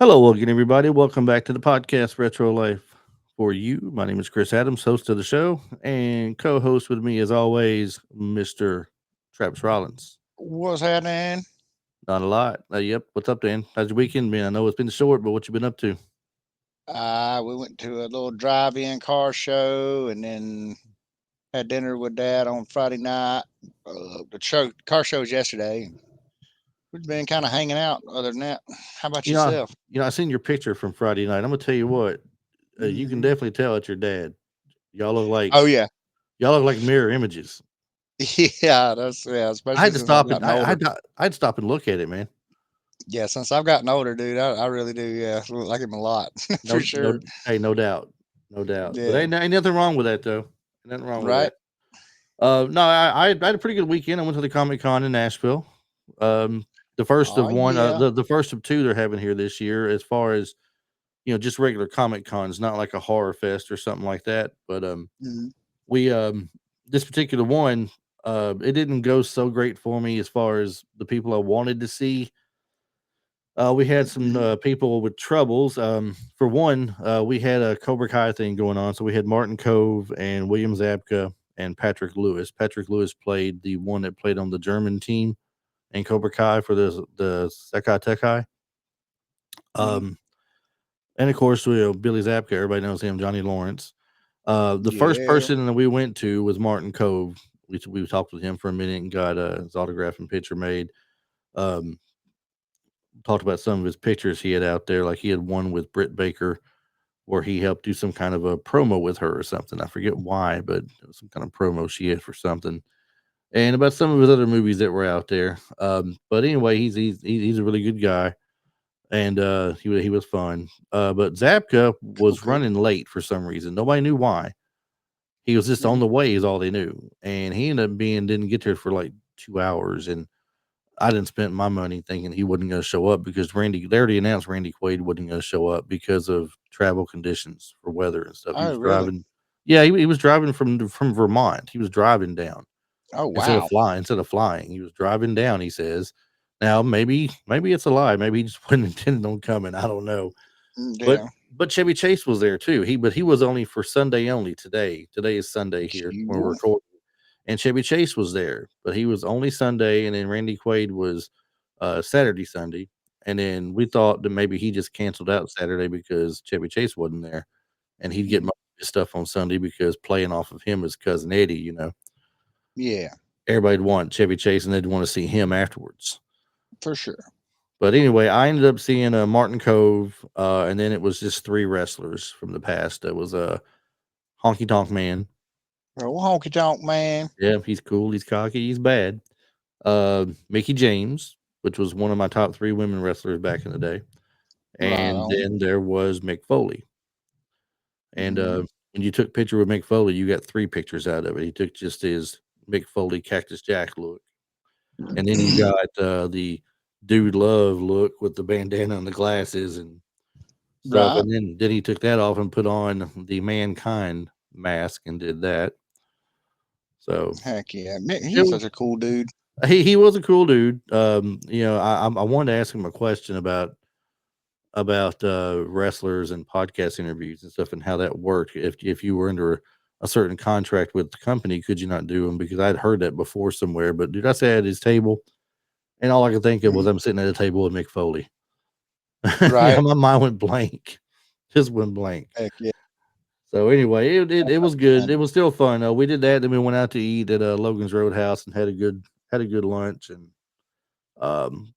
Hello again, everybody. Welcome back to the podcast Retro Life for You. My name is Chris Adams, host of the show, and co-host with me, as always, Mr. Travis Rollins. What's happening? Not a lot. Yep. What's up, Dan? How's your weekend been? I know it's been short, but what you been up to? We went to a little drive-in car show and then had dinner with Dad on Friday night. The car show's yesterday. We've been kind of hanging out. Other than that, how about You know, yourself? I seen your picture from Friday night. I'm gonna tell you what. You can Hmm. definitely tell it's your dad. Y'all look like Oh yeah, y'all look like mirror images. yeah. That's yeah. I Especially had to since I've stop and gotten older. I'd stop and look at it, man. Yeah, since I've gotten older, dude, I really do. Yeah, look like him a lot for No, no, sure. hey, no doubt, no doubt. But Yeah. ain't nothing wrong with that though. Nothing wrong with Right. that. No, I had a pretty good weekend. I went to the Comic Con in Nashville. Um, the first of Oh one, yeah. the first of two they're having here this year, as far as just regular Comic Cons, not like a horror fest or something like that. But Hmm. we this particular one, it didn't go so great for me as far as the people I wanted to see. We had some Hmm. people with troubles. For one, we had a Cobra Kai thing going on, so we had Martin Cove and William Zabka and Patrick Lewis. Patrick Lewis played the one that played on the German team in Cobra Kai for the Sekai Tekai. Hmm. Um, and of course, Billy Zabka, everybody knows him, Johnny Lawrence. The first Yeah. person that we went to was Martin Cove. We talked with him for a minute and got his autograph and picture made. Um, Talked about some of his pictures he had out there, like he had one with Britt Baker where he helped do some kind of a promo with her or something. I forget why, but it was some kind of promo she had for something. And about some of his other movies that were out there. But anyway, he's a really good guy, and he was fun. But Zabka Cool. was Cool. running late for some reason. Nobody knew why. He was just on Hmm. the way, is all they knew, and he ended up being didn't get there for like 2 hours, and I didn't spend my money thinking he wasn't going to show up because they already announced Randy Quaid wasn't going to show up because of travel conditions for weather and stuff. He Oh was really? driving, yeah, he was driving from Vermont. He was driving down Oh wow. instead of flying. He was driving down. He says, now maybe it's a lie. Maybe he just wasn't intending on coming. I don't know. But Yeah. Chevy Chase was there too. He was only for Sunday only today. Today is Sunday here when we're Sure. recording. And Chevy Chase was there, but he was only Sunday, and then Randy Quaid was Saturday, Sunday. And then we thought that maybe he just canceled out Saturday because Chevy Chase wasn't there, and he'd get Mhm. most of his stuff on Sunday because playing off of him is cousin Eddie. Yeah, Everybody'd want Chevy Chase, and they'd want to see him afterwards. for sure. But anyway, I ended up seeing Martin Cove, and then it was just three wrestlers from the past. That was Honky Tonk Man. Oh, honky tonk man. Yeah, he's cool. He's cocky. He's bad. Mickey James, which was one of my top three women wrestlers back in the day, Right and on. then there was Mick Foley. And Hmm. when you took a picture with Mick Foley, you got three pictures out of it. He took just his Mick Foley Cactus Jack look, and then you got the Dude Love look with the bandana and the glasses and stuff. Right. And then he took that off and put on the Mankind mask and did that. So Heck yeah. Man, it he's was, such a cool dude. he was a cool dude. I wanted to ask him a question about wrestlers and podcast interviews and stuff and how that worked. If you were under a certain contract with the company, could you not do them? Because I'd heard that before somewhere. But dude, I sat at his table, and all I could think of was Mhm. I'm sitting at a table with Mick Foley. Right. My mind went blank, just went blank. Heck yeah. So anyway, it was good. And It was still fun. We did that. Then we went out to eat at Logan's Roadhouse and had a good lunch, and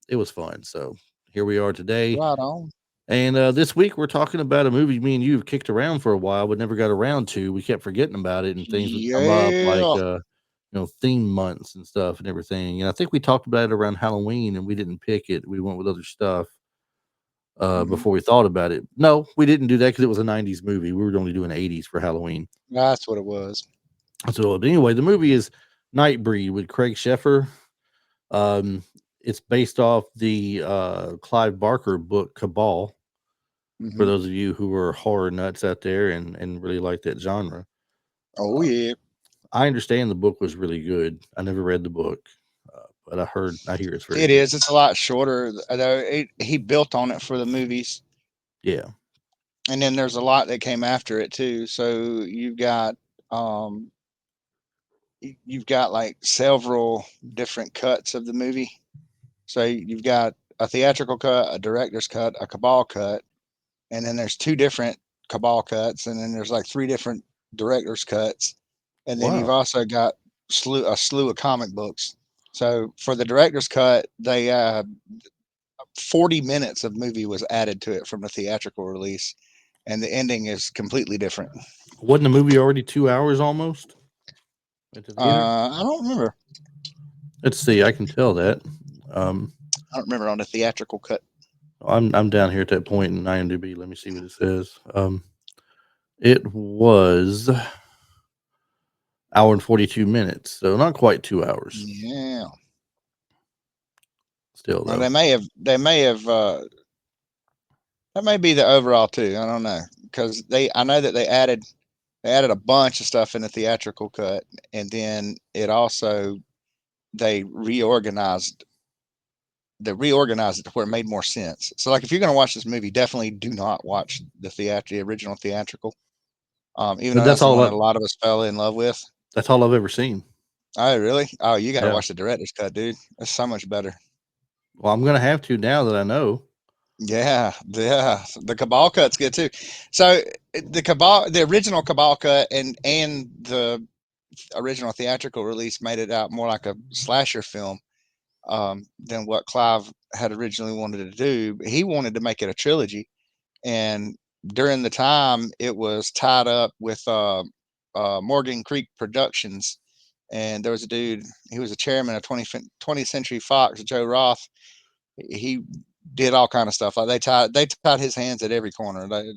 it was fun. So here we are today. right on. And this week we're talking about a movie me and you have kicked around for a while, but never got around to. We kept forgetting about it, and things would come up like Yeah. theme months and stuff and everything. And I think we talked about it around Halloween, and we didn't pick it. We went with other stuff Hmm. before we thought about it. No, we didn't do that because it was a '90s movie. We were only doing '80s for Halloween. That's what it was. So anyway, the movie is Nightbreed with Craig Sheffer. Um, it's based off the Clive Barker book Cabal. For Hmm. those of you who are horror nuts out there and really like that genre, Oh uh, yeah. I understand the book was really good. I never read the book, but I hear it's very It good. is. It's a lot shorter, though. He built on it for the movies. Yeah. And then there's a lot that came after it too. So um you've got like several different cuts of the movie. So you've got a theatrical cut, a director's cut, a Cabal cut, and then there's two different Cabal cuts, and then there's like three different director's cuts, and then you've Wow. also got a slew of comic books. So for the director's cut, they 40 minutes of movie was added to it from the theatrical release, and the ending is completely different. Wasn't the movie already 2 hours almost at the theater? I don't remember. Let's see. I can tell that. Um, I don't remember on the theatrical cut. I'm down here at that point in IMDb. Let me see what it says. It was hour and 42 minutes, so not quite 2 hours. Yeah. Still Well, though. they may have that may be the overall too. I don't know because I know that they added a bunch of stuff in the theatrical cut, and then it also they reorganized reorganized it to where it made more sense. So like if you're going to watch this movie, definitely do not watch the original theatrical. Even But though that's the one that a lot of us fell in love with. that's all I've ever seen. Oh, really? Oh, you got to Yeah. watch the director's cut, dude. It's so much better. Well, I'm gonna have to now that I know. Yeah, yeah. The Cabal cut's good too. So the original Cabal cut, and the original theatrical release made it out more like a slasher film than what Clive had originally wanted to do. He wanted to make it a trilogy, and during the time it was tied up with Morgan Creek Productions, and there was a dude. He was a chairman of 20th Century Fox, Joe Roth. He did all kind of stuff. Like they tied his hands at every corner. They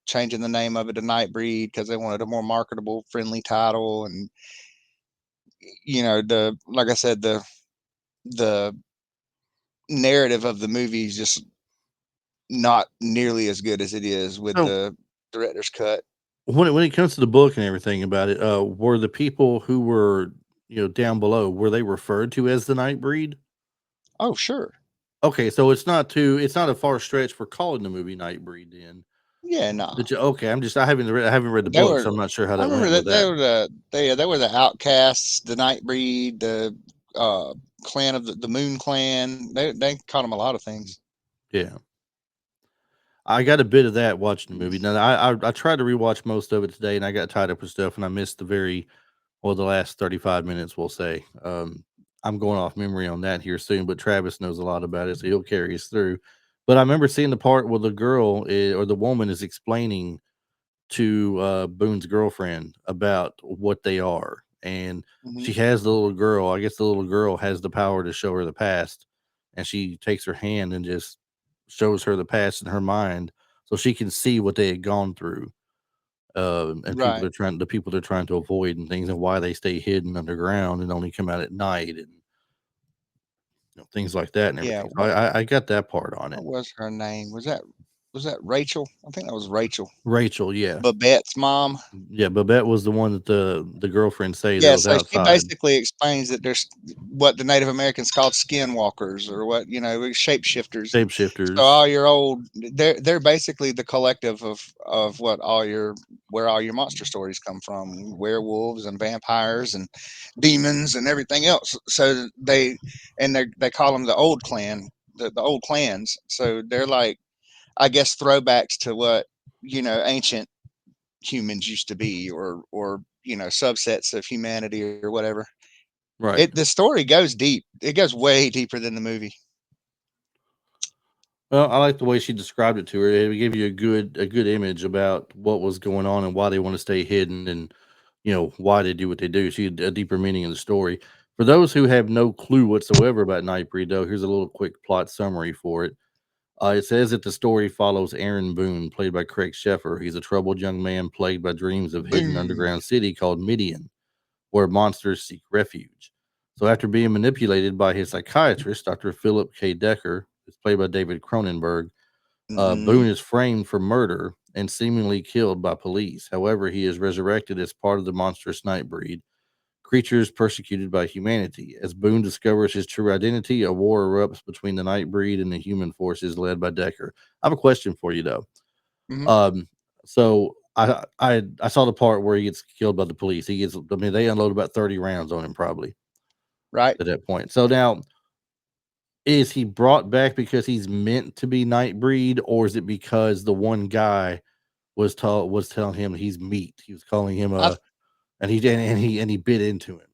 changing the name of it to Nightbreed because they wanted a more marketable, friendly title, and the like I said, the narrative of the movie is just not nearly as good as it is with So the director's cut. when it comes to the book and everything about it, were the people who were down below, were they referred to as the Nightbreed? Oh, sure. Okay, so it's not a far stretch for calling the movie Nightbreed then. Yeah, no. But okay, I haven't read the They book, so were I'm not sure how I that remember went with that they that. were they were the outcasts, the Nightbreed, the uh clan of the Moon clan. They called them a lot of things. Yeah. I got a bit of that watching the movie. Now I tried to rewatch most of it today, and I got tied up with stuff, and I missed the last 35 minutes, we'll say. I'm going off memory on that here soon, but Travis knows a lot about it, so he'll carry us through. But I remember seeing the part where the girl or the woman is explaining to Boone's girlfriend about what they are, and Hmm. she has the little girl. I guess the little girl has the power to show her the past, and she takes her hand and just shows her the past in her mind, so she can see what they had gone through, and Right. the people they're trying to avoid and things, and why they stay hidden underground and only come out at night, and things like that and Yeah. everything. So I got that part on it. What was her name? Was that Rachel? I think that was Rachel. Rachel, yeah, Babette's mom. yeah. Babette was the one that the girlfriend say that Yeah, was so she outside. basically explains that there's what the Native Americans called skinwalkers, or what, shapeshifters. So Shapeshifters. all your old they're basically the collective of what all your where all your monster stories come from, werewolves and vampires and demons and everything else. So they call them the old clan, the old clans. So they're like, I guess, throwbacks to what ancient humans used to be, or subsets of humanity or whatever. Right. The story goes deep. It goes way deeper than the movie. Well, I like the way she described it to her. It gave you a good image about what was going on and why they want to stay hidden, and why they do what they do. She had a deeper meaning in the story. For those who have no clue whatsoever about Nightbreed, though, here's a little quick plot summary for it. It says that the story follows Aaron Boone, played by Craig Sheffer. He's a troubled young man plagued by dreams of hidden Boone. underground city called Midian, where monsters seek refuge. So after being manipulated by his psychiatrist, Dr. Philip K. Decker, who's played by David Cronenberg, Hmm. Boone is framed for murder and seemingly killed by police. However, he is resurrected as part of the monstrous Nightbreed, creatures persecuted by humanity. As Boone discovers his true identity, a war erupts between the Nightbreed and the human forces led by Decker. I have a question for you, though. Hmm. Um, so I saw the part where he gets killed by the police. He gets, I mean, they unload about 30 rounds on him probably Right. at that point. So now, is he brought back because he's meant to be Nightbreed, or is it because the one guy was telling him he's meat? He was calling him I th- a, and he bit into him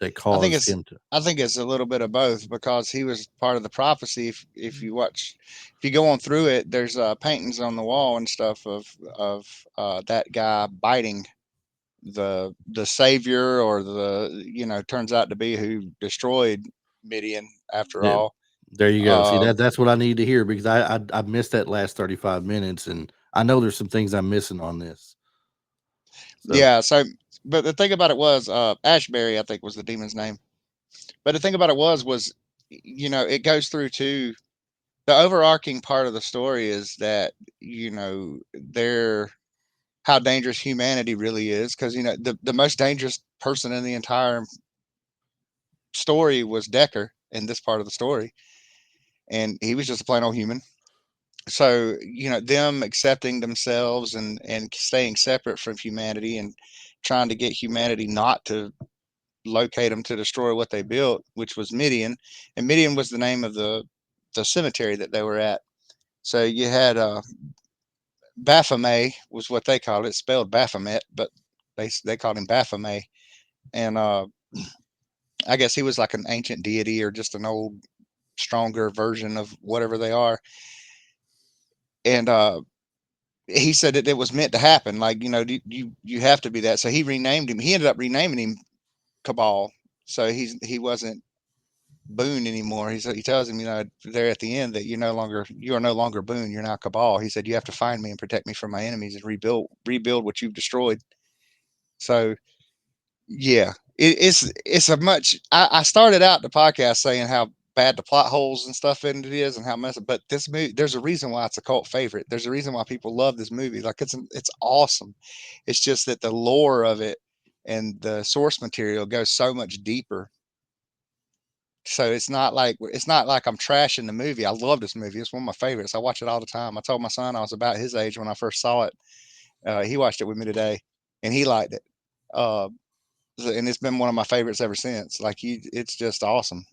that I think caused it's him to. I think it's a little bit of both because he was part of the prophecy. If you watch, if you go on through it, there's paintings on the wall and stuff of that guy biting the savior, or the, turns out to be who destroyed Midian after Yeah, all. there you go. See, Uh, that's what I need to hear because I missed that last 35 minutes, and I know there's some things I'm missing on this. So yeah. So, but the thing about it was, Ashbury, I think, was the demon's name. But the thing about it was, it goes through to the overarching part of the story is that, they're how dangerous humanity really is, because the most dangerous person in the entire story was Decker in this part of the story, and he was just a plain old human. So them accepting themselves and staying separate from humanity, and trying to get humanity not to locate them to destroy what they built, which was Midian. And Midian was the name of the cemetery that they were at. So you had Baphomet was what they called it, spelled Baphomet, but they called him Baphomet. And I guess he was like an ancient deity, or just an old, stronger version of whatever they are. And he said that it was meant to happen. Like, you have to be that. So he renamed him. He ended up renaming him Cabal. So he wasn't Boone anymore. He tells him, there at the end, that you are no longer Boone. You're now Cabal. He said, you have to find me and protect me from my enemies, and rebuild what you've destroyed. So yeah, it's a much. I started out the podcast saying how bad the plot holes and stuff in it is, and how messy. But this movie, there's a reason why it's a cult favorite. There's a reason why people love this movie. Like, it's awesome. It's just that the lore of it and the source material goes so much deeper. So it's not like I'm trashing the movie. I love this movie. It's one of my favorites. I watch it all the time. I told my son I was about his age when I first saw it. He watched it with me today, and he liked it. Uh, and it's been one of my favorites ever since. Like, it's just awesome.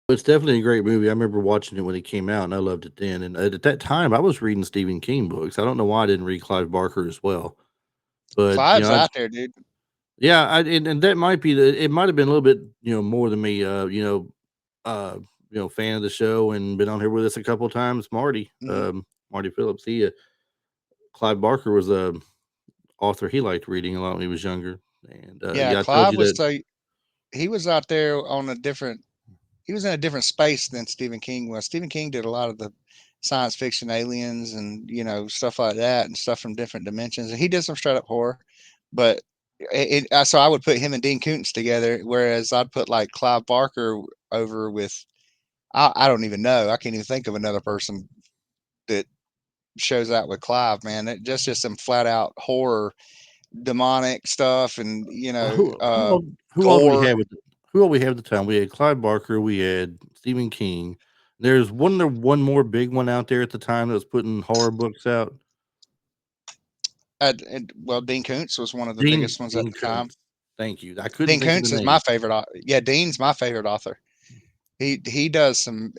it's definitely a great movie. I remember watching it when it came out, and I loved it then. And at that time, I was reading Stephen King books. I don't know why I didn't read Clive Barker as well, but Clive's out there, dude. yeah, and that might be it might have been a little bit, more than me. Uh, fan of the show and been on here with us a couple of times. Hmm. Marty Phillips. Clive Barker was a author he liked reading a lot when he was younger, and Yeah, yeah, I told Clive you was that. so he was out there on a different. He was in a different space than Stephen King was. Stephen King did a lot of the science fiction aliens, and stuff like that, and stuff from different dimensions. And he did some straight up horror, but so I would put him and Dean Koontz together, whereas I'd put like Clive Barker over with. I don't even know. I can't even think of another person that shows out with Clive. Man, just some flat out horror, demonic stuff, and Who all do we gore. have who all we have at the time? We had Clive Barker, we had Stephen King. There one more big one out there at the time that was putting horror books out. Well, Dean Koontz was one of the biggest ones at Dean the time. Koontz. Thank you. I couldn't Dean think of the Koontz is my name. favorite. Yeah, Dean's my favorite author. He does some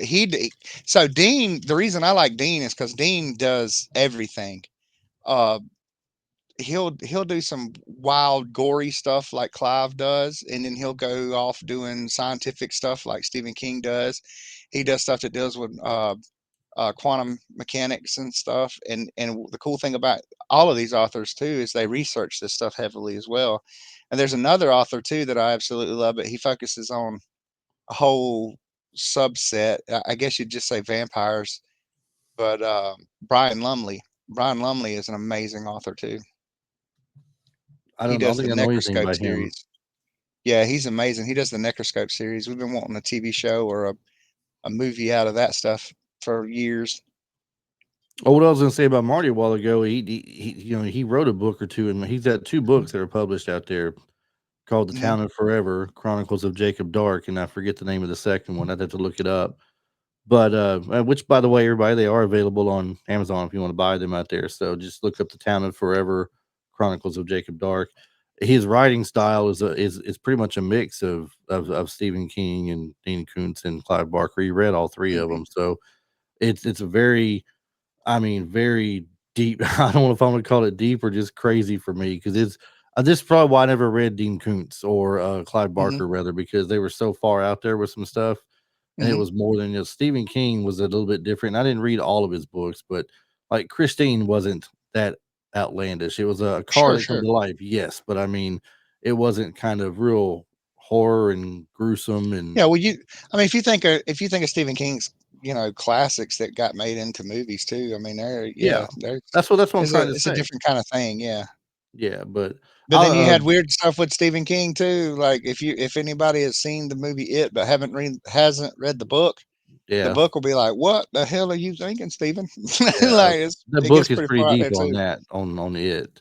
so Dean. The reason I like Dean is because Dean does everything. Uh, he'll do some wild, gory stuff like Clive does, and then he'll go off doing scientific stuff like Stephen King does. He does stuff that deals with quantum mechanics and stuff. And the cool thing about all of these authors too is they research this stuff heavily as well. And there's another author too that I absolutely love, but he focuses on a whole subset. I guess you'd just say vampires, but Brian Lumley. Brian Lumley is an amazing author too. He I don't does the think I know anything Necroscope by him. series. Yeah, he's amazing. He does the Necroscope series. We've been wanting a TV show or a movie out of that stuff for years. Oh, what I was going to say about Marty a while ago, he wrote a book or two, and he's got two books that are published out there called "The Hmm. Town of Forever: Chronicles of Jacob Dark," and I forget the name of the second one. I'd have to look it up. But which, by the way, everybody, they are available on Amazon if you want to buy them out there. So just look up The Town of Forever Chronicles of Jacob Dark. His writing style is pretty much a mix of Stephen King and Dean Koontz and Clive Barker. He read all three of Hmm. them, so it's a very, I mean, very deep. I don't know if I'm gonna call it deep or just crazy for me because it's this is probably why I never read Dean Koontz or Clive Hmm. Barker rather, because they were so far out there with some stuff, and it Hmm. was more than just Stephen King was a little bit different. I didn't read all of his books, but like Christine wasn't that outlandish. It was a car Sure, that come sure. to life, yes, but I mean, it wasn't kind of real horror and gruesome and Yeah, well, I mean, if you think of Stephen King's, classics that got made into movies too, I mean, yeah. there's That's what I'm trying to it's a say. different kind of thing, yeah. Yeah, but But then you I had weird stuff with Stephen King too. Like if anybody has seen the movie It but hasn't read the yeah. book will be like, "What the hell are you thinking, Stephen?" Yeah, Like the it gets book is pretty pretty far out there deep on too. that, on it.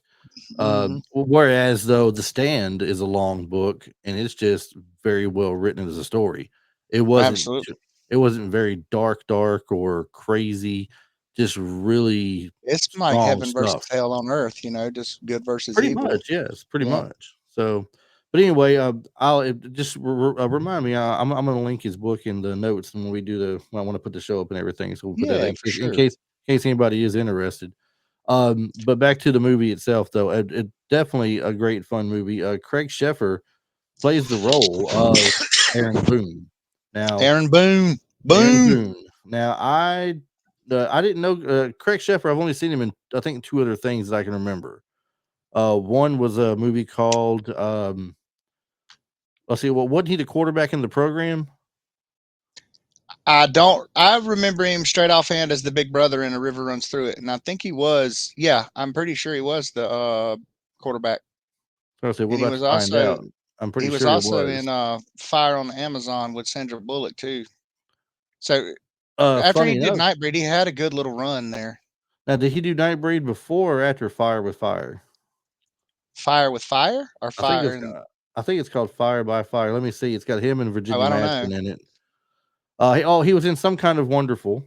Hmm. Whereas though The Stand is a long book and it's just very well written as a story. It wasn't Absolutely. t it wasn't very dark or crazy, just really It's like strong heaven versus stuff. hell on earth, just good versus Pretty evil. much, yes, pretty Yeah. much. So, but anyway, I'll just remind me. I'm gonna link his book in the notes when we do I want to put the show up and everything. So we'll put that Yeah, in for case sure. anybody is interested. But back to the movie itself, though, it definitely a great fun movie. Craig Sheffer plays the role of Aaron Boone. Now, Aaron Boone. Aaron Boone. Boone. Now, I didn't know Craig Sheffer. I've only seen him in I think two other things that I can remember. One was a movie called let's see, well, wasn't he the quarterback in the program? I remember him straight offhand as the big brother in A River Runs Through It. And I think he was, yeah, I'm pretty sure he was the quarterback. So I said, we're And he about to was find also out. I'm he pretty was sure he also was. in Fire on the Amazon with Sandra Bullock too. So after Funny he did enough, Nightbreed, he had a good little run there. now did he do Nightbreed before or after Fire with Fire? Fire with Fire or I think Fire and I think it's called Fire by Fire. Let me see. It's got him and oh, Virginia I don't know. Madsen in it. He was in Some Kind of Wonderful.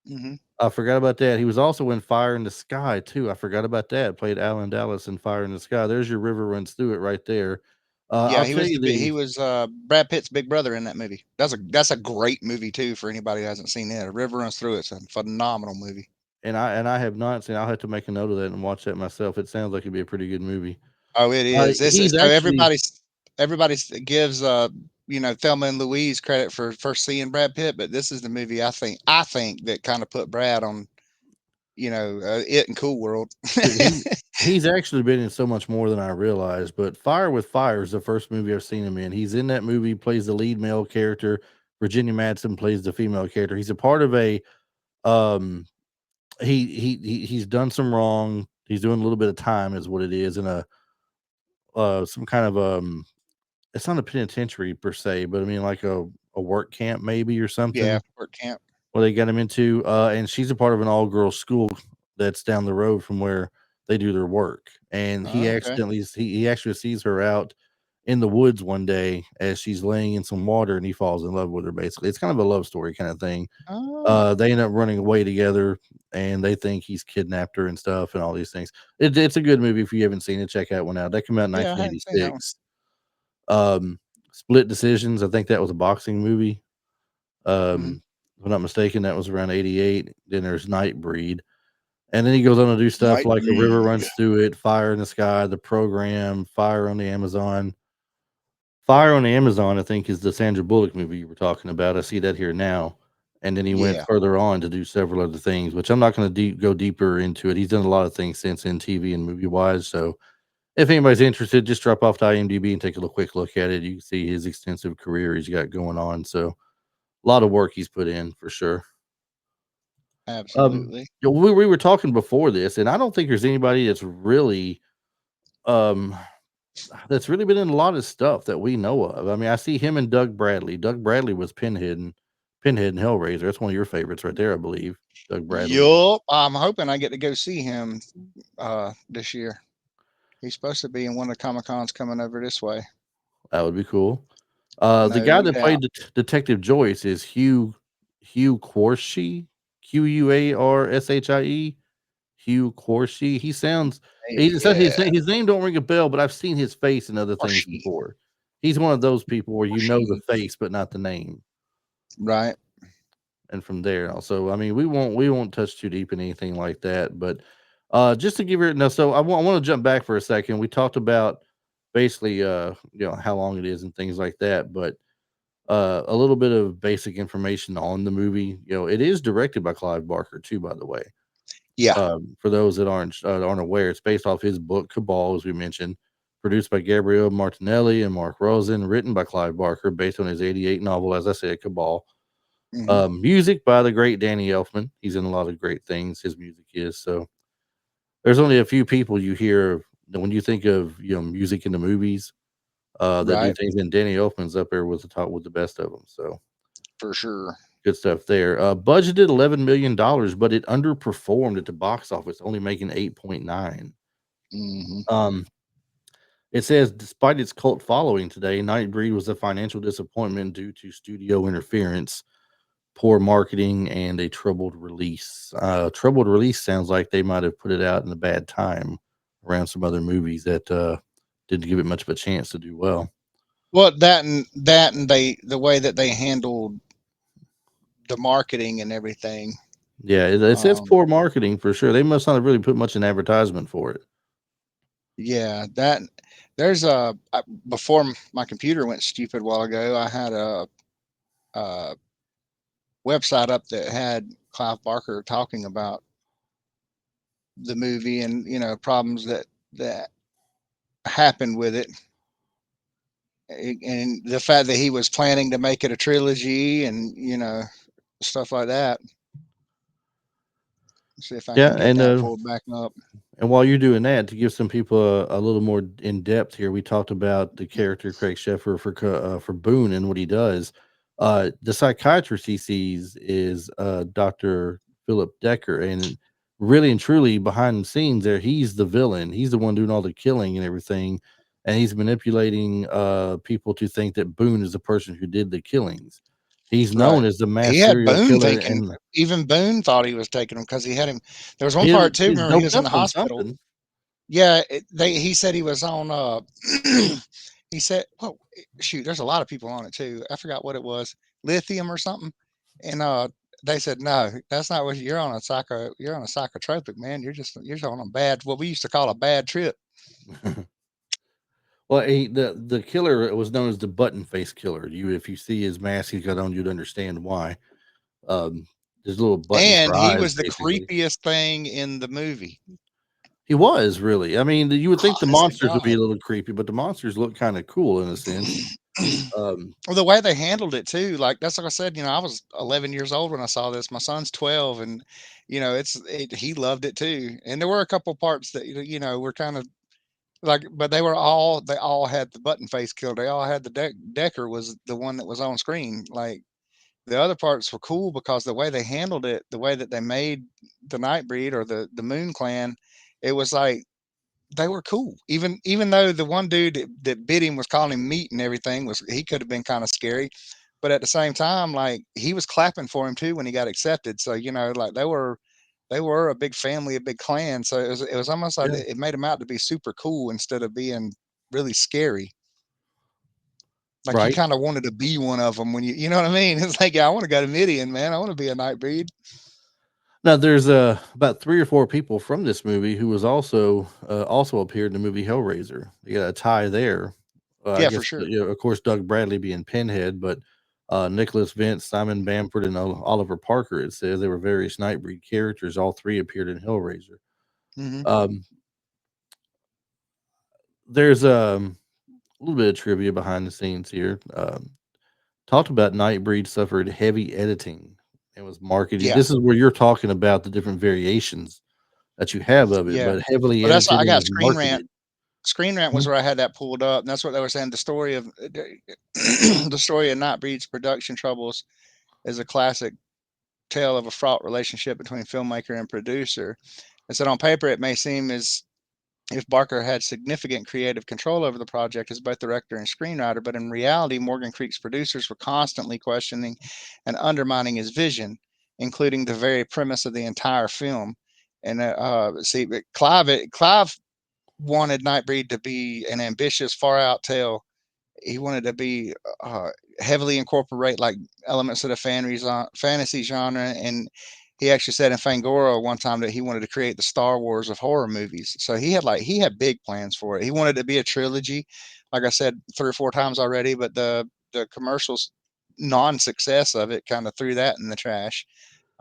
Hmm. I forgot about that. He was also in Fire in the Sky too. I forgot about that. Played Alan Dallas in Fire in the Sky. There's your River Runs Through It right there. Yeah, I'll tell you he the was Brad Pitt's big brother in that movie. That's a great movie too for anybody who hasn't seen it. A River Runs Through It's a phenomenal movie. and I have not seen. I'll have to make a note of that and watch that myself. It sounds like it'd be a pretty good movie. Oh, it is. He's So actually everybody gives Thelma and Louise credit for first seeing Brad Pitt, but this is the movie I think that kind of put Brad on it and Cool World. dude, he's actually been in so much more than I realized. But Fire with Fire is the first movie I've seen him in. He's in that movie, plays the lead male character. Virginia Madsen plays the female character. He's a part of a um he's done some wrong. He's doing a little bit of time is what it is in a some kind of it's not a penitentiary per se, but I mean like a work camp maybe or Yeah, something work camp. where they got him into and she's a part of an all girls school that's down the road from where they do their work. And Oh, okay. he actually sees her out in the woods one day as she's laying in some water and he falls in love with her basically. It's kind of a love story kind of thing. Oh, They end up running away together and they think he's kidnapped her and stuff and all these things. It's a good movie if you haven't seen it. Check that one out. That came out in yeah, I hadn't seen that one. 1986. Um, Split Decisions. I think that was a boxing movie. Hmm. If I'm not mistaken, that was around 88. Then there's Nightbreed. And then he goes on to do stuff like A River Nightbreed. Runs Through It, Fire in the Sky, The Program, Fire on the Amazon. Fire on the Amazon, I think, is the Sandra Bullock movie you were talking about. I see that here now. And then he went Yeah, further on to do several other things, which I'm not going to go deeper into it. He's done a lot of things since in TV and movie wise. So if anybody's interested, just drop off to IMDb and take a quick look at it. You can see his extensive career he's got going on. So a lot of work he's put in for sure. absolutely. We were talking before this, and I don't think there's anybody um that's really been in a lot of stuff that we know of. I mean, I see him and Doug Bradley. Doug Bradley was Pinhead and Hellraiser. That's one of your favorites right there, I believe. Doug Bradley. Yup. I'm hoping I get to go see him this year. He's supposed to be in one of the Comic Cons coming over this way. That would be cool. The guy No that doubt. played Detective Joyce is Hugh. Hugh Quarshie, Quarshie. Hugh Quarshie. He sounds. He said Yeah, his name don't ring a bell, but I've seen his face in other or things she, before. He's one of those people where or you know the she, face but not the name. right? And from there also, I mean, we won't touch too deep in anything like that, but just to give you no, so I want to jump back for a second. We talked about basically how long it is and things like that, but a little bit of basic information on the movie. It is directed by Clive Barker too, by the way. Yeah. For those that aren't aware, it's based off his book Cabal, as we mentioned, produced by Gabriel Martinelli and Mark Rosen, written by Clive Barker, based on his '88 novel, as I said, Cabal. Hmm. Music by the great Danny Elfman. He's in a lot of great things. His music is so. There's only a few people you hear when you think of music in the movies that do Right. things, and Danny Elfman's up there with the top with the best of them. So For sure. good stuff there. Budgeted $11 million, but it underperformed at the box office, only making 8.9. Hmm. Um, it says despite its cult following today, Nightbreed was a financial disappointment due to studio interference, poor marketing, and a troubled release. Troubled release sounds like they might have put it out in a bad time around some other movies that didn't give it much of a chance to do well. Well, that and the way that they handled the marketing and everything. Yeah, it says Um, poor marketing for sure. They must not have really put much in advertisement for it. yeah, that there's a before my computer went stupid a while ago. I had a website up that had Clive Barker talking about the movie and problems that happened with it, and the fact that he was planning to make it a trilogy and stuff like that. See if I Yeah, can get that pulled back up. and while you're doing that, to give some people a little more in depth here, we talked about the character Craig Sheffer for Boone and what he does. The psychiatrist he sees is Dr. Philip Decker, and really and truly behind the scenes there, he's the villain. He's the one doing all the killing and everything, and he's manipulating people to think that Boone is the person who did the killings. He's Right. known as the mass He had serial Boone killer, thinking, and even Boone thought he was taking him because he had him. There was one he part too. he's Remember, he doped was in up the on hospital. something. Yeah, he said he was on. He said, "Oh, shoot, there's a lot of people on it too. I forgot what it was, lithium or something." And they said, "No, that's not what you're on a psycho. You're on a psychotropic, man. You're on a bad, what we used to call a bad trip." Well, the killer was known as the button face killer. If you see his mask he's got on, you'd understand why. There's little buttons And for he eyes, was the basically. creepiest thing in the movie. He was really. I mean, you would think the Honest to monsters would be God. a little creepy, but the monsters look kind of cool in a sense. Um, Well, the way they handled it too, like that's like I said, I was 11 years old when I saw this. My son's 12, and he loved it too. And there were a couple parts that were kind of like, but they all had the button face killer. They all had the Decker was the one that was on screen. Like the other parts were cool because the way they handled it, the way that they made the Nightbreed or the Moon Clan, it was like they were cool. Even though the one dude that bit him was calling him meat and everything, was he could have been kind of scary, but at the same time, like he was clapping for him too when he got accepted. So like they were a big family, a big clan. So it was almost like yeah, it made them out to be super cool instead of being really scary. Like you right. kind of wanted to be one of them when you know what I mean. It's like, yeah, I want to go to Midian, man. I want to be a Nightbreed. Now, there's about 3 or 4 people from this movie who was also appeared in the movie Hellraiser. You got a tie there. I Yeah, for guess sure. of course Doug Bradley being Pinhead, but Nicholas Vince, Simon Bamford, and Oliver Parker. It says they were various Nightbreed characters. All three appeared in Hellraiser. Hmm. Um, there's a little bit of trivia behind the scenes here. Talked about Nightbreed suffered heavy editing and was marketed. Yeah, This is where you're talking about the different variations that you have of it, yeah. but heavily Well, that's why edited I and got was Screen Rant. marketed. Screen Rant was Mhm. where I had that pulled up, and that's what they were saying. The story of the story of Nightbreed's production troubles is a classic tale of a fraught relationship between filmmaker and producer. And said on paper it may seem as if Barker had significant creative control over the project as both director and screenwriter, but in reality, Morgan Creek's producers were constantly questioning and undermining his vision, including the very premise of the entire film. And see, Clive wanted Nightbreed to be an ambitious, far out tale. He wanted to be uh, heavily incorporate like elements of the fantasy genre, and he actually said in Fangora one time that he wanted to create the Star Wars of horror movies. So he had big plans for it. He wanted it to be a trilogy, like I said 3 or 4 times already, but the commercials non-success of it kind of threw that in the trash.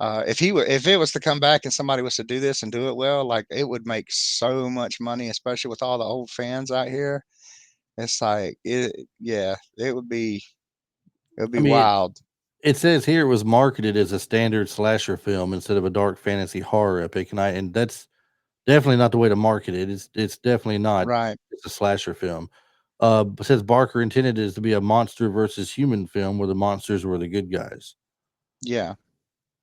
If it was to come back and somebody was to do this and do it well, like it would make so much money, especially with all the old fans out here. It's like yeah, it would I be mean, wild. it says here it was marketed as a standard slasher film instead of a dark fantasy horror epic, and that's definitely not the way to market it. It's definitely not. Right. It's a slasher film. But says Barker intended it to be a monster versus human film where the monsters were the good guys. Yeah.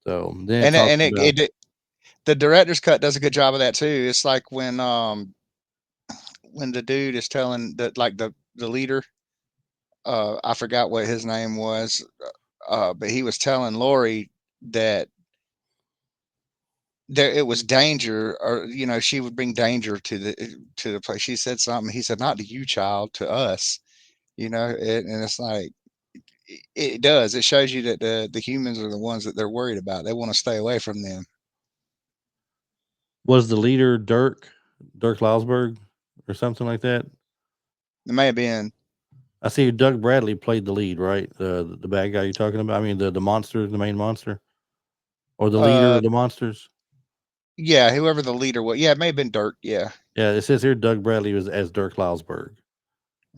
So then it And talks and about the director's cut does a good job of that too. It's like when the dude is telling the leader, I forgot what his name was, but he was telling Lori that there it was danger, or she would bring danger to the place. She said something. He said, "Not to you, child, to us." And it's like it does. It shows you that the humans are the ones that they're worried about. They want to stay away from them. was the leader Dirk Lausberg or something like that. It may have been, I see Doug Bradley played the lead, right? The bad guy you're talking about. I mean the monster, the main monster, or the leader uh, of the monsters. yeah, whoever the leader was. Yeah, it may have been Dirk. Yeah. Yeah, it says here Doug Bradley was as Dirk Lausberg,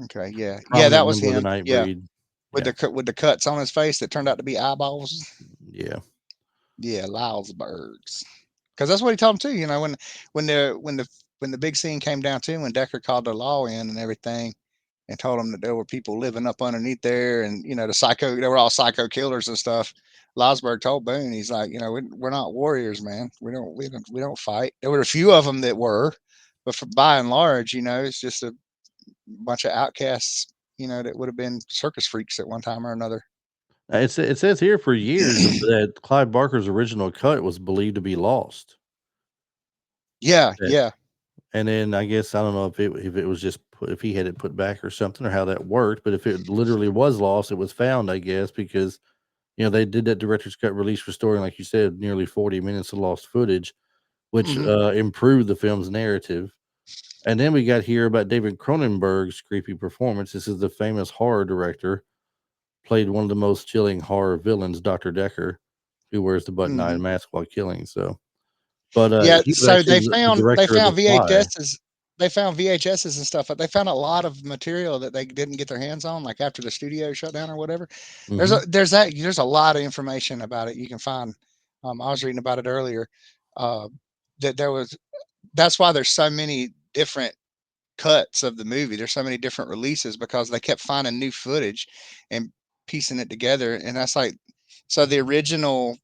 Okay. Yeah. Yeah, prominent that was member of the him. Yeah, Nightbreed. with Yeah, the cuts on his face that turned out to be eyeballs. yeah. Yeah, Loudsbergs. Because that's what he told him too. When the when the when the big scene came down to when Decker called the law in and everything, and told him that there were people living up underneath there, and the psycho, they were all psycho killers and stuff. Losberg told Boone, he's like, we're not warriors, man. We don't fight. There were a few of them that were, but by and large, it's just a bunch of outcasts, that would have been circus freaks at one time or another. It says here for years that Clive Barker's original cut was believed to be lost. Yeah, That yeah. and then I guess I don't know if it was just if he had it put back or something or how that worked, but if it literally was lost, it was found, I guess, because they did that director's cut release restoring, like you said, nearly 40 minutes of lost footage, which Hmm. improved the film's narrative. And then we got here about David Cronenberg's creepy performance. This is the famous horror director, played one of the most chilling horror villains, Dr. Decker, who wears the button eye Hmm. and mask while killing. So, but Yeah, he was so actually they the found they director of The found Fly. VHSs. They found VHSs and stuff. But they found a lot of material that they didn't get their hands on, like after the studio shut down or whatever. Hmm. There's a lot of information about it you can find. I was reading about it earlier. Uh, that there was That's why there's so many different cuts of the movie. There's so many different releases because they kept finding new footage and piecing it together. And that's like, so the original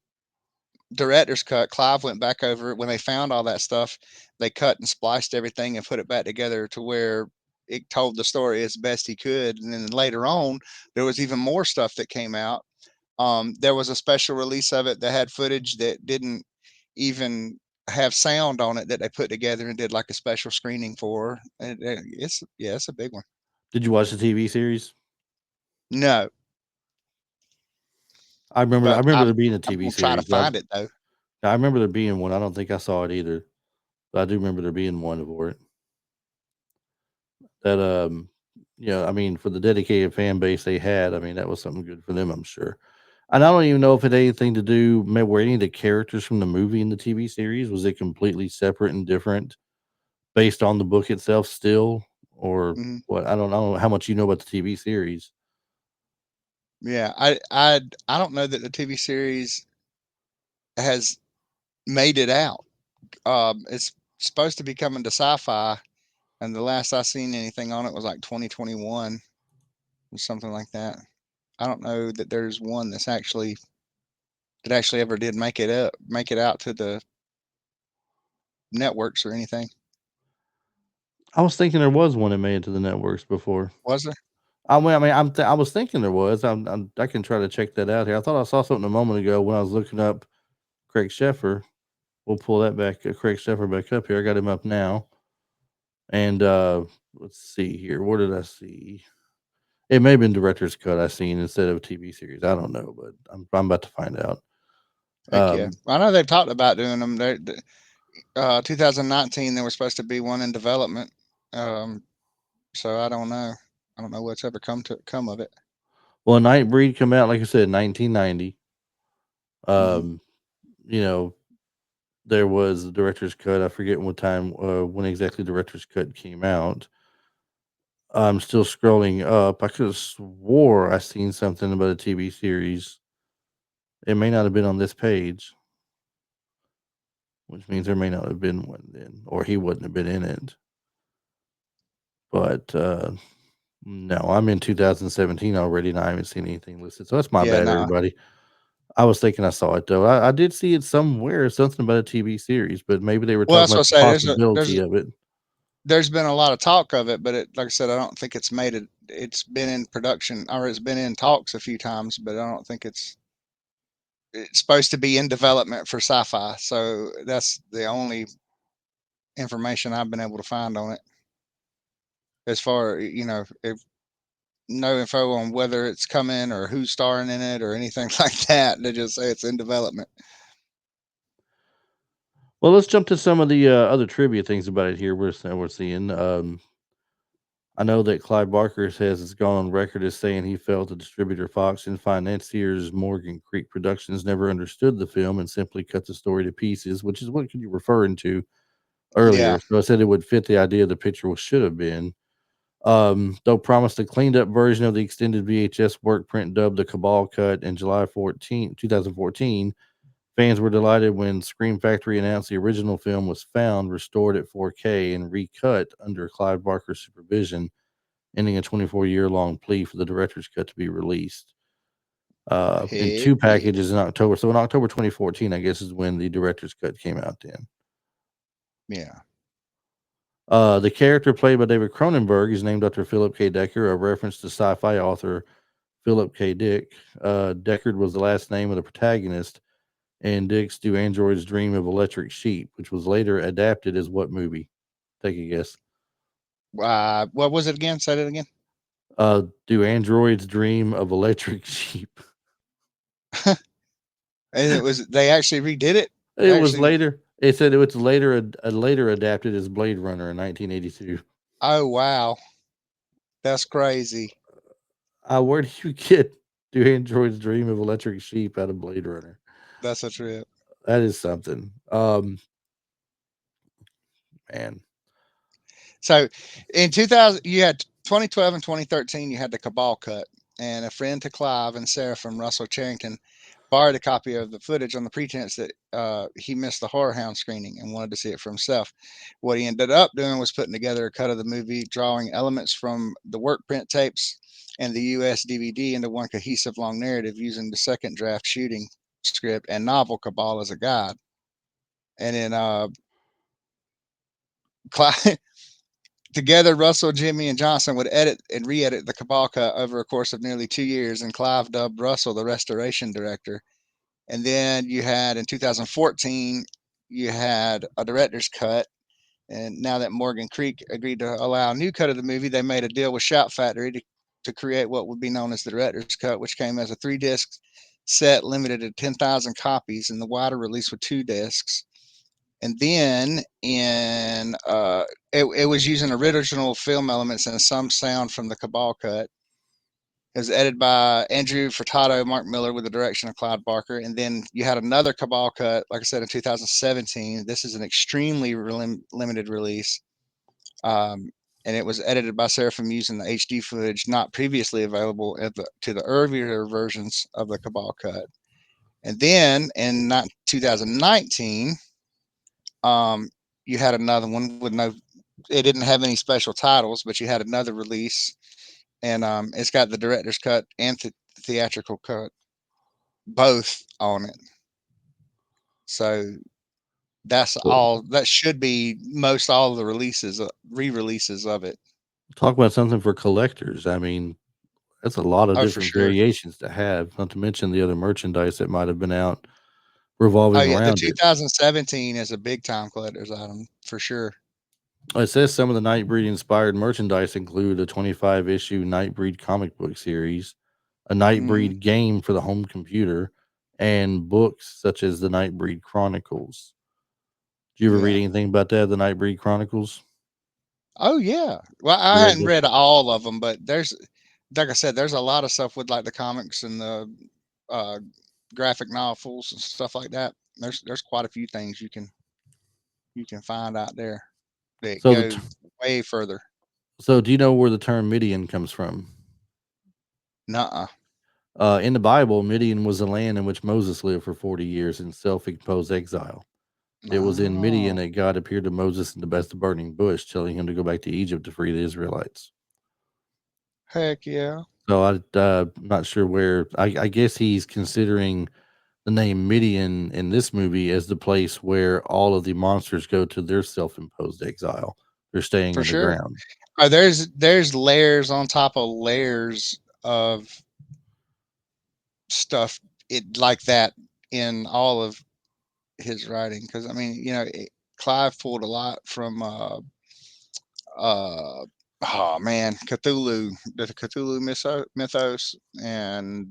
director's cut, Clive went back over it when they found all that stuff. They cut and spliced everything and put it back together to where it told the story as best he could. And then later on, there was even more stuff that came out. There was a special release of it that had footage that didn't even have sound on it that they put together and did like a special screening for. And it's a big one. Did you watch the TV series? No, I but remember I'm there being a I'm TV gonna try to series. find it though. I remember there being one. I don't think I saw it either, but I do remember there being one for it. That I mean, for the dedicated fan base they had, I mean, that was something good for them, I'm sure. And I don't even know if it had anything to do. Were any of the characters from the movie and the TV series was it completely separate and different based on the book itself, still, or Hmm. what? I don't know how much you know about the TV series. Yeah, I don't know that the TV series has made it out. It's supposed to be coming to sci-fi, and the last I seen anything on it was like 2021 or something like that. I don't know that there's one that actually ever did make it out to the networks or anything. I was thinking there was one that made it to the networks before. Was there? I was thinking there was. I can try to check that out here. I thought I saw something a moment ago when I was looking up Craig Sheffer. We'll pull that back, Craig Sheffer back up here. I got him up now, and let's see here. What did I see? It may have been director's cut I seen instead of TV series. I don't know, but I'm about to find out. Heck yeah. Um, I know they've talked about doing them. 2019, there was supposed to be one in development. Um, so I don't know. I don't know what's ever come of it. well, Nightbreed come out like I said, 1990. Hmm. Um, you know, there was the director's cut. I forget what time, when exactly director's cut came out. I'm still scrolling up. I could have swore I seen something about a TV series. It may not have been on this page, which means there may not have been one then, or he wouldn't have been in it. But no, I'm in 2017 already, and I haven't seen anything listed. So that's my Yeah, bad, no. everybody. I was thinking I saw it though. I did see it somewhere, something about a TV series, but maybe they were Well, talking that's what I about the say. possibility of it. There's been a lot of talk of it, but like I said, I don't think it's made it. It's been in production or it's been in talks a few times, but I don't think it's supposed to be in development for sci-fi. So that's the only information I've been able to find on it. As far if no info on whether it's coming or who's starring in it or anything like that. They just say it's in development. Well, let's jump to some of the other trivia things about it here. We're seeing. I know that Clive Barker says it's gone on record as saying he felt the distributor Fox and financiers Morgan Creek Productions never understood the film and simply cut the story to pieces, which is what you were referring to Yeah. earlier. So I said it would fit the idea the picture should have been. They'll promise a cleaned up version of the extended VHS work print dubbed the Cabal cut in July 2014. Fans were delighted when Scream Factory announced the original film was found, restored at 4K, and recut under Clive Barker's supervision, ending a 24-year-long plea for the director's cut to be released in Heck two yeah. packages in October. So in October 2014, I guess, is when the director's cut came out then. Yeah. The character played by David Cronenberg is named after Philip K. Decker, a reference to sci-fi author Philip K. Dick. Deckard was the last name of the protagonist, and Dick's Do Androids Dream of Electric Sheep, which was later adapted as what movie? Take a guess. What was it again? Say it again. Do Androids Dream of Electric Sheep? And it was they actually redid it. It was Actually, later. It said it was later adapted as Blade Runner in 1982. oh wow, that's crazy. Where do you get Do Androids Dream of Electric Sheep out of Blade Runner? That's a trip. That is something. Man. So in 2000, you had 2012 and 2013, you had the Cabal cut, and a friend to Clive and Sarah from Russell Charrington borrowed a copy of the footage on the pretense that he missed the Horror Hound screening and wanted to see it for himself. What he ended up doing was putting together a cut of the movie, drawing elements from the work print tapes and the US DVD into one cohesive long narrative using the second draft shooting script and novel Cabal as a guide. And then Clive, together, Russell, Jimmy, and Johnson would edit and re-edit the Cabal cut over a course of nearly 2 years, and Clive dubbed Russell the restoration director. And then you had in 2014, you had a director's cut. And now that Morgan Creek agreed to allow a new cut of the movie, they made a deal with Shout Factory to create what would be known as the director's cut, which came as a 3 disc set limited to 10,000 copies, and the wider release with 2 discs. And then it was using original film elements and some sound from the Cabal cut. It was edited by Andrew Furtado, Mark Miller, with the direction of Clive Barker. And then you had another Cabal cut, like I said, in 2017. This is an extremely limited release. Um, and it was edited by Seraphim using the HD footage not previously available to the earlier versions of the Cabal cut. And then in 2019, um, you had another one with no, it didn't have any special titles, but you had another release, and it's got the director's cut and theatrical cut both on it. So That's But all. That should be most all of the releases, re-releases of it. talk about something for collectors. I mean, that's a lot of Oh, for different sure. variations to have, not to mention the other merchandise that might have been out Oh revolving yeah, the around it. 2017 is a big time collector's item for sure. It says some of the Nightbreed inspired merchandise include a 25 issue Nightbreed comic book series, a Mm, Nightbreed game for the home computer, and books such as the Nightbreed Chronicles. Did you ever read yeah. anything about that, the Nightbreed Chronicles? Oh yeah. Well, You I read hadn't this? read all of them, but there's, like I said, there's a lot of stuff with like the comics and the uh, graphic novels and stuff like that. There's quite a few things you can find out there that So go way further. so do you know where the term Midian comes from? Nuh-uh. In the Bible, Midian was the land in which Moses lived for 40 years in self-imposed exile. It was in Midian Oh, that God appeared to Moses in the best of burning bush, telling him to go back to Egypt to free the Israelites. heck yeah, So I'm not sure where. I guess he's considering the name Midian in this movie as the place where all of the monsters go to their self-imposed exile. They're staying for sure. underground. Oh, there's layers on top of layers of stuff it like that in all of his writing. Because I mean, Clive pulled a lot from uh oh man, Cthulhu, the Cthulhu mythos, and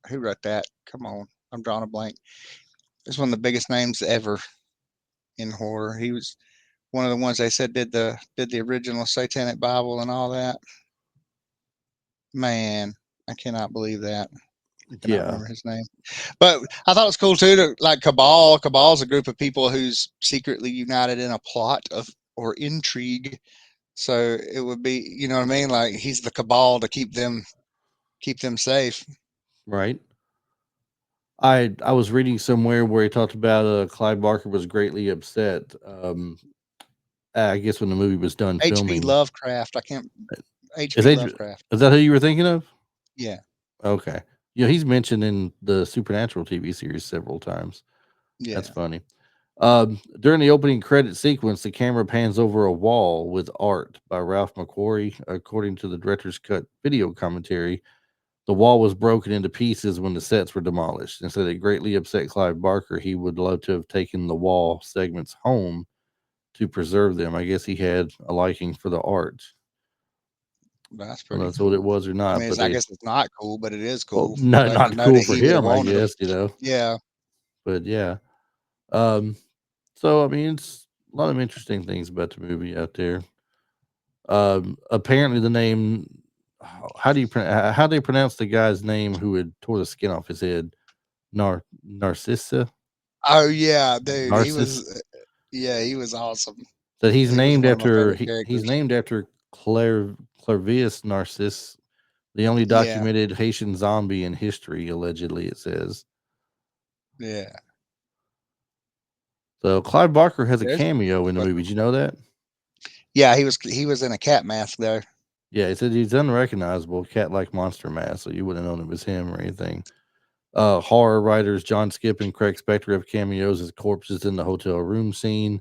who wrote that? Come on, I'm drawing a blank. It's one of the biggest names ever in horror. He was one of the ones they said did the original Satanic Bible and all that. Man, I cannot believe that. I cannot Yeah, remember his name. But I thought it was cool too to like Cabal. Cabal's a group of people who's secretly united in a plot of or intrigue. So it would be, you know what I mean? Like he's the Cabal to keep them safe. right. I was reading somewhere where he talked about Clive Barker was greatly upset. I guess when the movie was done H.P. filming, Lovecraft. I can't. is H.P. Adri- Lovecraft. is that who you were thinking of? Yeah. Okay, yeah, he's mentioned in the Supernatural TV series several times. That's Yeah. funny. During the opening credit sequence, the camera pans over a wall with art by Ralph McQuarrie. According to the director's cut video commentary, the wall was broken into pieces when the sets were demolished, and said it greatly upset Clive Barker. He would love to have taken the wall segments home to preserve them. I guess he had a liking for the art. That's I don't know pretty if that's what it cool. was or I not, mean, but I they guess it's not cool, but it is well, cool. Letting not to know cool that for he would have him, I wanted to. guess, you know. Yeah. But yeah. Um, so I mean, it's a lot of interesting things about the movie out there. Apparently, the name. How do you pronounce the guy's name who had tore the skin off his head? Narcissa, Oh yeah, dude. He Narciss. was. Yeah, he was awesome. That he's He was named one of my after favorite he's characters. named after Clairvius Narciss, the only Yeah. documented Haitian zombie in history. Allegedly, it says. Yeah. So Clive Barker has a There's cameo in the movie. Did you know that? Yeah, he was in a cat mask though. Yeah, it said he's unrecognizable, cat-like monster mask, so you wouldn't have known it was him or anything. Horror writers John Skip and Craig Spector have cameos as corpses in the hotel room scene.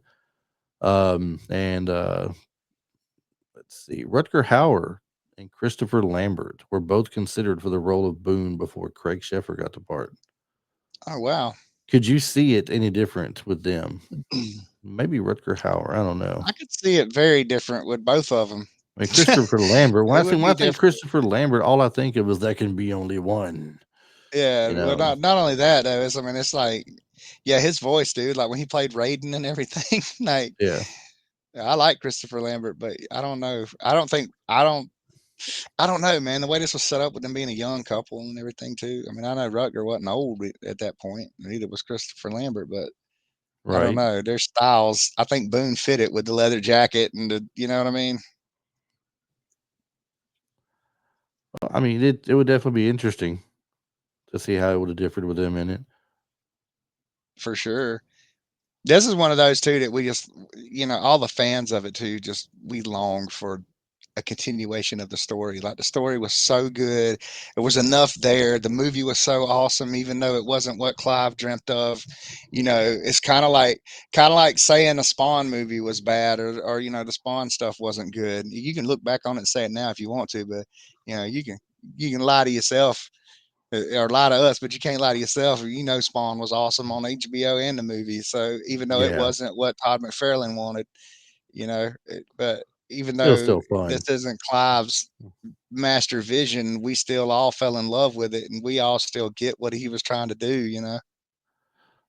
And let's see, Rutger Hauer and Christopher Lambert were both considered for the role of Boone before Craig Sheffer got the part. Oh wow. Could you see it any different with them? I Maybe Rutger Hauer. I don't know. could see it very different with both of them. I mean, Christopher Lambert. It would When I be think different. Christopher Lambert, all I think of is there can be only one. Yeah, You well, know. not only that though. I mean, it's like, yeah, his voice, dude. Like when he played Raiden and everything. Like, Yeah. I like Christopher Lambert, but I don't know. I don't know, man. The way this was set up with them being a young couple and everything too. I mean, I know Rutger wasn't old at that point, neither was Christopher Lambert, but I don't Right. know. Their styles, I think Boone fit it with the leather jacket and the, you know what I mean? I mean, it would definitely be interesting to see how it would have differed with them in it. For sure. This is one of those too that we just, all the fans of it too, just we long for. a continuation of the story. Like the story was so good, it was enough there. The movie was so awesome, even though it wasn't what Clive dreamt of. It's kind of like saying a Spawn movie was bad, or the Spawn stuff wasn't good. You can look back on it and say it now if you want to, but you can lie to yourself or lie to us, but you can't lie to yourself. Spawn was awesome on HBO and the movie. So even though it Yeah, wasn't what Todd McFarlane wanted, but even it was though still fun. this isn't Clive's master vision, we still all fell in love with it, and we all still get what he was trying to do.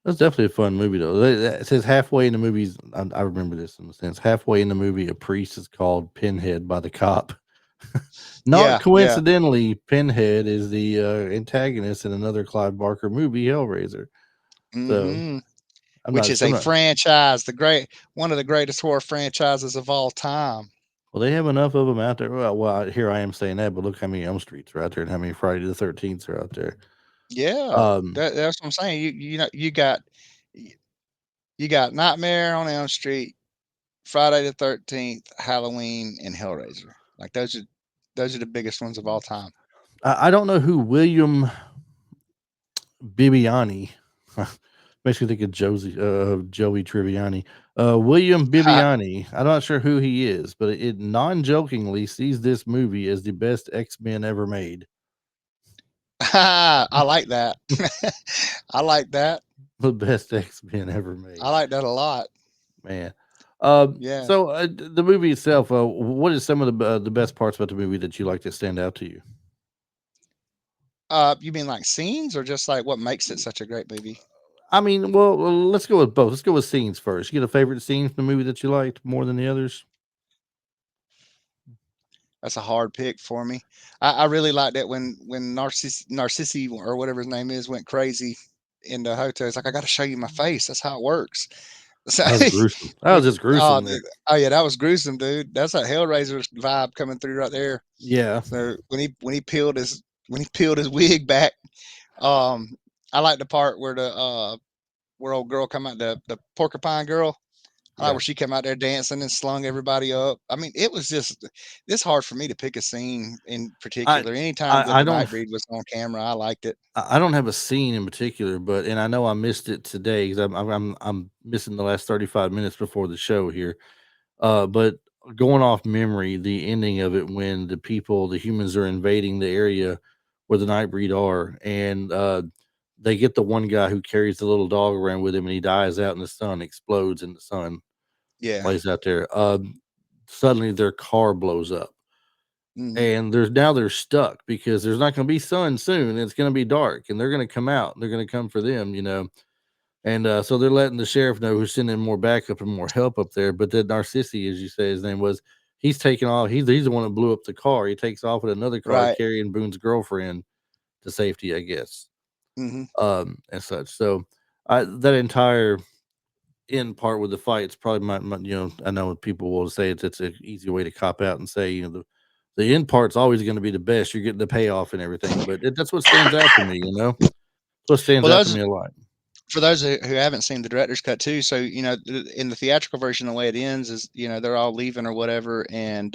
That's definitely a fun movie, though. It says halfway in the movies. I remember this in a sense. Halfway in the movie, a priest is called Pinhead by the cop. Not Yeah, yeah. coincidentally, Pinhead is the antagonist in another Clive Barker movie, Hellraiser. So hmm I'm Which not. is I'm a not. franchise, one of the greatest horror franchises of all time. Well, they have enough of them out there. Here I am saying that, but look how many Elm Streets are out there, and how many Friday the 13th are out there. Yeah, Um, that's what I'm saying. You got Nightmare on Elm Street, Friday the 13th, Halloween, and Hellraiser. Like those are the biggest ones of all time. I don't know who William Bibbiani. Makes me think of Joey Tribbiani. William Bibbiani. I'm not sure who he is, but it non-jokingly sees this movie as the best X-Men ever made. I like that. I like that. The best X-Men ever I made, like that a lot. man. Yeah. So the movie itself, what is some of the best parts about the movie that you like that stand out to you? You mean like scenes or just like what makes it such a great movie? I mean, well, let's go with both. Let's go with scenes first. You get a favorite scene from the movie that you liked more than the others? That's a hard pick for me. I really liked that when Narcissi or whatever his name is went crazy in the hotel. It's like I got to show you my face. That's how it works. So, That was gruesome. That was just oh, gruesome there. oh yeah, that was gruesome, dude. That's a Hellraiser vibe coming through right there. Yeah. So when he peeled his wig back, um, I like the part where old girl come out, the porcupine girl. I like Yeah. where she came out there dancing and slung everybody up. I mean, it was just it's hard for me to pick a scene in I particular. Anytime that I the don't Nightbreed was on camera, I liked it. I don't have a scene in particular, but and I know I missed it today because I'm missing the last 35 minutes before the show here. But going off memory, the ending of it when the humans are invading the area where the Nightbreed are, and they get the one guy who carries the little dog around with him, and he dies out in the sun, explodes in the sun, Yeah. lays out there. Suddenly their car blows up, hmm and they're stuck because there's not going to be sun soon. And it's going to be dark, and they're going to come out. And they're going to come for them. And so they're letting the sheriff know who's sending more backup and more help up there. But then Narcissi, as you say, his name was, he's taking off. He's the one that blew up the car. He takes off with another car Right. carrying Boone's girlfriend to safety, I guess, hmm and such. So that entire end part with the fight, it's probably I know people will say it's an easy way to cop out and say, the end part's always going to be the best. You're getting the payoff and everything, but that's what stands out to me. It's what stands Well, out to those me a lot. for those who haven't seen the director's cut too. So in the theatrical version, the way it ends is they're all leaving or whatever, and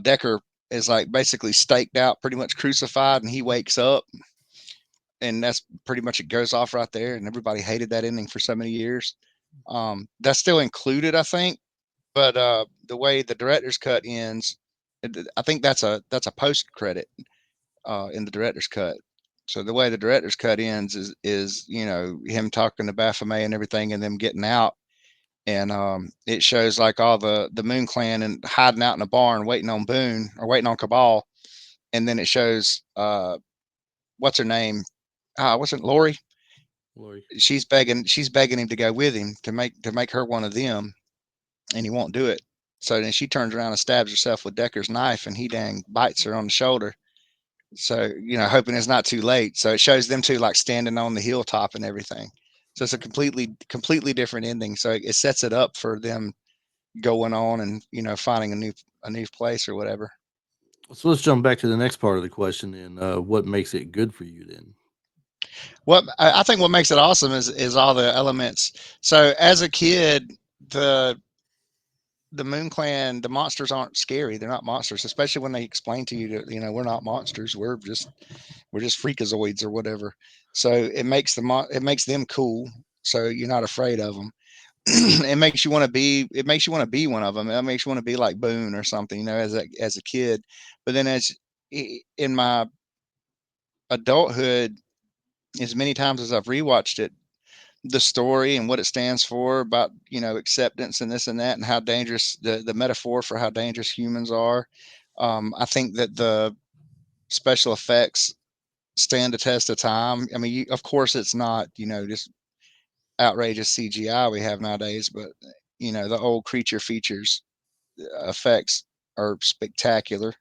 Decker is like basically staked out, pretty much crucified, and he wakes up, and that's pretty much it goes off right there. And everybody hated that ending for so many years. That's still included, I think, but the way the director's cut ends, I think that's a post credit in the director's cut. So the way the director's cut ends is him talking to Baphomet and everything, and them getting out, and it shows like all the Moon Clan and hiding out in a barn waiting on Boone or waiting on Cabal, and then it shows what's her name? Wasn't Lori? Lori. She's begging him to go with him to make her one of them, and he won't do it. So then she turns around and stabs herself with Decker's knife, and he dang bites her on the shoulder. So hoping it's not too late. So it shows them two like standing on the hilltop and everything. So it's a completely different ending. So it sets it up for them going on and finding a new place or whatever. So let's jump back to the next part of the question. Then, what makes it good for you? Then, What I think what makes it awesome is all the elements. So as a kid, the the Moon Clan, the monsters aren't scary. They're not monsters, especially when they explain to you that we're not monsters. We're just freakazoids or whatever. So it makes them cool. So you're not afraid of them. It makes you want to be one of them. It makes you want to be like Boone or something, as a kid. But then in my adulthood, as many times as I've rewatched it, the story and what it stands for about acceptance and this and that, and how dangerous the metaphor for how dangerous humans are. I think that the special effects stand the test of time. I mean, of course, it's not just outrageous CGI we have nowadays, but the old creature features effects are spectacular.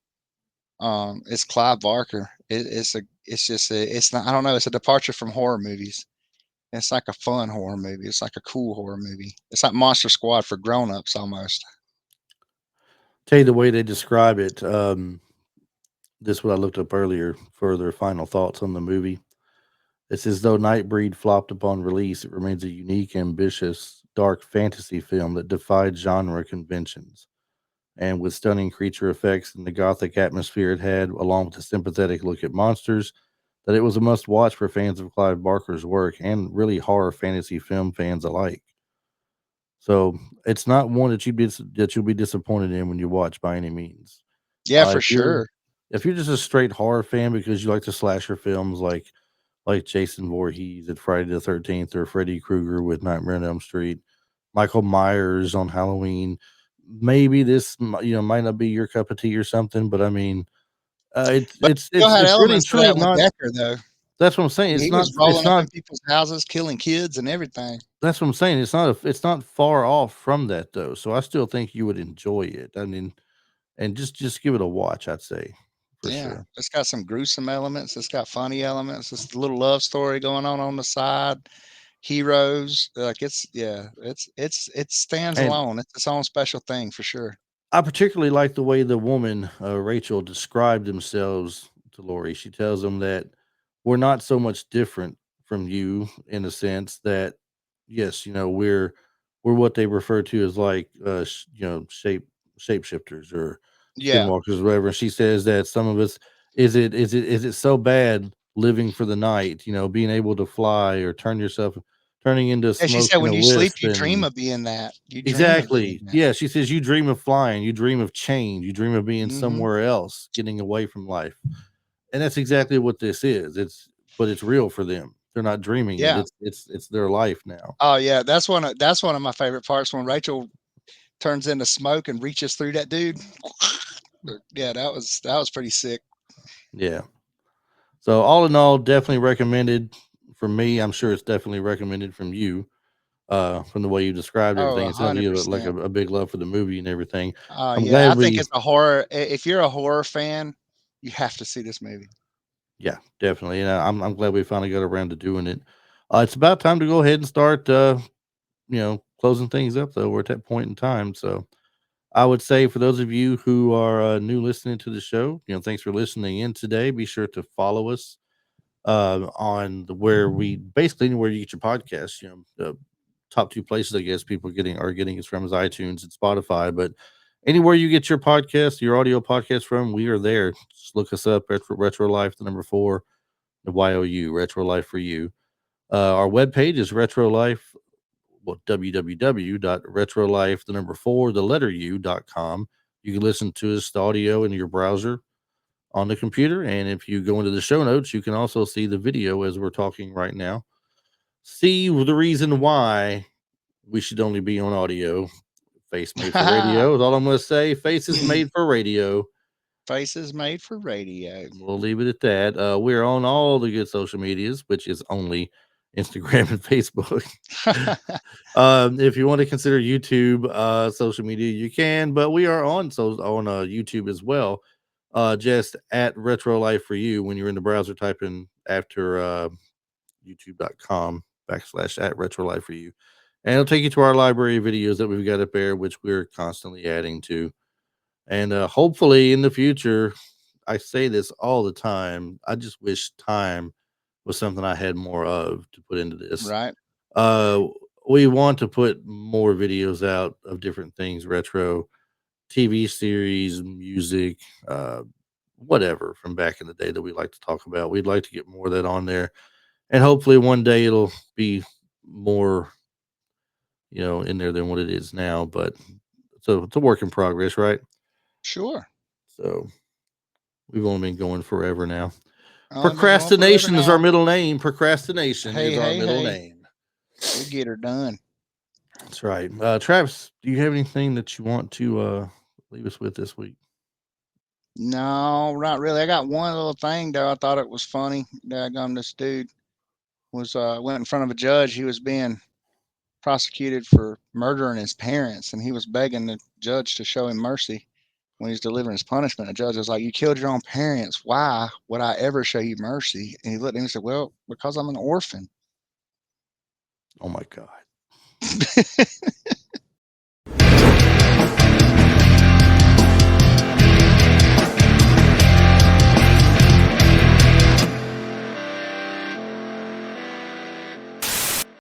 It's Clive Barker. It's just it's not, I don't know. It's a departure from horror movies. It's like a fun horror movie. It's like a cool horror movie. It's like Monster Squad for grown-ups almost. Tell you the way they describe it. This is what I looked up earlier for their final thoughts on the movie. It's as though Nightbreed flopped upon release. It remains a unique, ambitious, dark fantasy film that defied genre conventions. And with stunning creature effects and the gothic atmosphere it had, along with a sympathetic look at monsters, that it was a must watch for fans of Clive Barker's work and really horror fantasy film fans alike. So it's not one that you'll be disappointed in when you watch by any means. Yeah, for If you're sure. just a straight horror fan because you like the slasher films like Jason Voorhees at Friday the 13th or Freddy Krueger with Nightmare on Elm Street, Michael Myers on Halloween, maybe might not be your cup of tea or something, but I mean, But still had it's really elements of truly that with not. Decker though. That's what I'm saying. He was rolling up in people's houses, killing kids and everything. That's what I'm saying. It's not far off from that though. So I still think you would enjoy it. I mean, and just give it a watch, I'd say for Yeah, sure. it's got some gruesome elements. It's got funny elements. It's a little love story going on the side. Heroes, like it stands And alone. It's its own special thing for sure. I particularly like the way the woman, Rachel, described themselves to Lori. She tells them that we're not so much different from you in the sense that, yes, we're what they refer to as like, shapeshifters or Yeah, skinwalkers, or whatever. And she says that some of us is it so bad living for the night, being able to fly or turning into and she smoke said in when a you sleep, wisp you dream and of being that. You dream of being exactly. that. Yeah, she says you dream of flying, you dream of change, you dream of being Hmm. somewhere else, getting away from life. And that's exactly what this is. But it's real for them. They're not dreaming it. Yeah. It's their life now. Oh yeah, that's one of my favorite parts when Rachel turns into smoke and reaches through that dude. Yeah, that was pretty sick. Yeah. So all in all, definitely recommended from me. I'm sure it's definitely recommended from you. From the way you described Oh, everything, it sounds like you have like 100%. a big love for the movie and everything. Oh I'm yeah, glad I think we it's a horror. If you're a horror fan, you have to see this movie. Yeah, definitely. And I'm glad we finally got around to doing it. It's about time to go ahead and start closing things up though. We're at that point in time. So I would say for those of you who are new listening to the show, thanks for listening in today. Be sure to follow us on where we basically anywhere you get your podcasts. The top two places I guess people are getting us from is iTunes and Spotify, but anywhere you get your podcast, your audio podcast from, we are there. Just look us up, Retro Life, the number 4, the YOU, Retro Life for you. Our webpage is Retro Life, www.retrolife, the number 4, the letter U.com. You can listen to us, the audio in your browser on the computer. And if you go into the show notes, you can also see the video as we're talking right now. See the reason why we should only be on audio. Face made for radio is all I'm going to say. Face is made for radio. Faces made for radio. We'll leave it at that. We're on all the good social medias, which is only Instagram and Facebook. If you want to consider YouTube social media, you can, but we are on YouTube as well. Just at Retro Life for you when you're in the browser, type in after youtube.com/ at Retro Life for you, and it'll take you to our library of videos that we've got up there, which we're constantly adding to. And hopefully in the future, I say this all the time. I just wish time was something I had more of to put into this. Right. Uh, we want to put more videos out of different things, retro TV series, music, uh, whatever from back in the day that we like to talk about. We'd like to get more of that on there, and hopefully one day it'll be more, in there than what it is now. But so it's a work in progress, right? Sure. So we've only been going forever now. Only been going forever Procrastination is our now. middle name. Procrastination Hey, is our hey, middle hey. name. We get her done. That's right. Travis, do you have anything that you want to leave us with this week? No, not really. I got one little thing though. I thought it was funny. Daggum, this dude was went in front of a judge. He was being prosecuted for murdering his parents, and he was begging the judge to show him mercy when he's delivering his punishment. The judge was like, "You killed your own parents. Why would I ever show you mercy?" And he looked at him and said, "Well, because I'm an orphan." Oh my God.